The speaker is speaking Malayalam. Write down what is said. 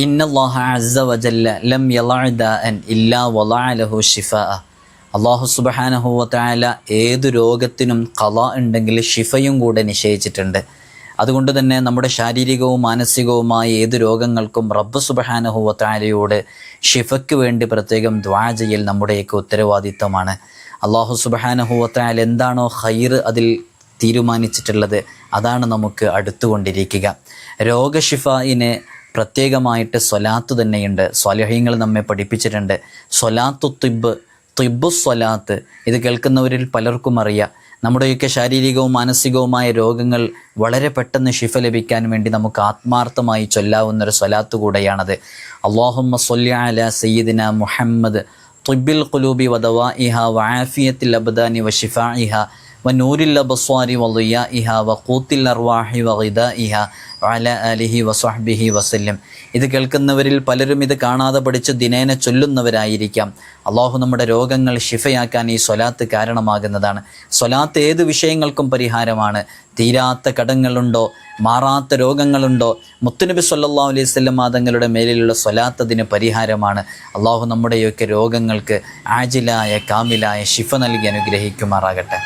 ഇന്നല്ലാഹ അസ്സ വജല്ല ലം യളഅ ദാഅൻ ഇല്ലാ വളഅ ലഹു ശിഫാഅ. അല്ലാഹു സുബ്ഹാനഹു വ തആല ഏതു രോഗത്തിനും ഖളാ ഉണ്ടെങ്കിൽ ശിഫയും കൂടെ നിശ്ചയിച്ചിട്ടുണ്ട്. അതുകൊണ്ട് തന്നെ നമ്മുടെ ശാരീരികവും മാനസികവുമായ ഏതു രോഗങ്ങൾക്കും റബ്ബ് സുബ്ഹാനഹു വ തആലയോട് ശിഫയ്ക്ക് വേണ്ടി പ്രത്യേകം ദുആ ചെയ്യൽ നമ്മുടെയൊക്കെ ഉത്തരവാദിത്തമാണ്. അല്ലാഹു സുബ്ഹാനഹു വ തആല എന്താണോ ഖൈർ അതിൽ തീരുമാനിച്ചിട്ടുള്ളത് അതാണ് നമുക്ക് അടുത്തുകൊണ്ടിരിക്കുക. രോഗശിഫായിന് പ്രത്യേകമായിട്ട് സ്വലാത്ത് തന്നെയുണ്ട്. സ്വാലിഹീങ്ങൾ നമ്മെ പഠിപ്പിച്ചിട്ടുണ്ട്. സ്വലാത്തു തിബ്ബു സ്വലാത്ത്. ഇത് കേൾക്കുന്നവരിൽ പലർക്കും അറിയാം. നമ്മുടെയൊക്കെ ശാരീരികവും മാനസികവുമായ രോഗങ്ങൾ വളരെ പെട്ടെന്ന് ശിഫ ലഭിക്കാൻ വേണ്ടി നമുക്ക് ആത്മാർത്ഥമായി ചൊല്ലാവുന്നൊരു സ്വലാത്ത് കൂടെയാണത്. അല്ലാഹുമ്മ സ്വല്ലി അലാ സയ്യിദിന മുഹമ്മദ് തിബ്ബിൽ ഖുലൂബി വദവാഇഹ വആഫിയത്തിൽ അബ്ദാനി വശിഫാഇഹ വനൂരിൽ അബ്സ്വാരി വളിയാഇഹ വഖൂത്തിൽ അർവാഹി വഗിദാഇഹ വഅലാ ആലിഹി വസ്വഹ്ബിഹി വസല്ലം. ഇത് കേൾക്കുന്നവരിൽ പലരും ഇത് കാണാതെ പഠിച്ച് ദിനേന ചൊല്ലുന്നവരായിരിക്കാം. അള്ളാഹു നമ്മുടെ രോഗങ്ങൾ ശിഫയാക്കാൻ ഈ സ്വലാത്ത് കാരണമാകുന്നതാണ്. സ്വലാത്ത് ഏത് വിഷയങ്ങൾക്കും പരിഹാരമാണ്. തീരാത്ത കടങ്ങളുണ്ടോ, മാറാത്ത രോഗങ്ങളുണ്ടോ, മുത്തുനബി സല്ലല്ലാഹു അലൈഹി വസല്ലം തങ്ങളുടെ മേലിലുള്ള സ്വലാത്ത് അതിന് പരിഹാരമാണ്. അള്ളാഹു നമ്മുടെയൊക്കെ രോഗങ്ങൾക്ക് ആജിലായ കാമിലായ ശിഫ നൽകി അനുഗ്രഹിക്കുമാറാകട്ടെ.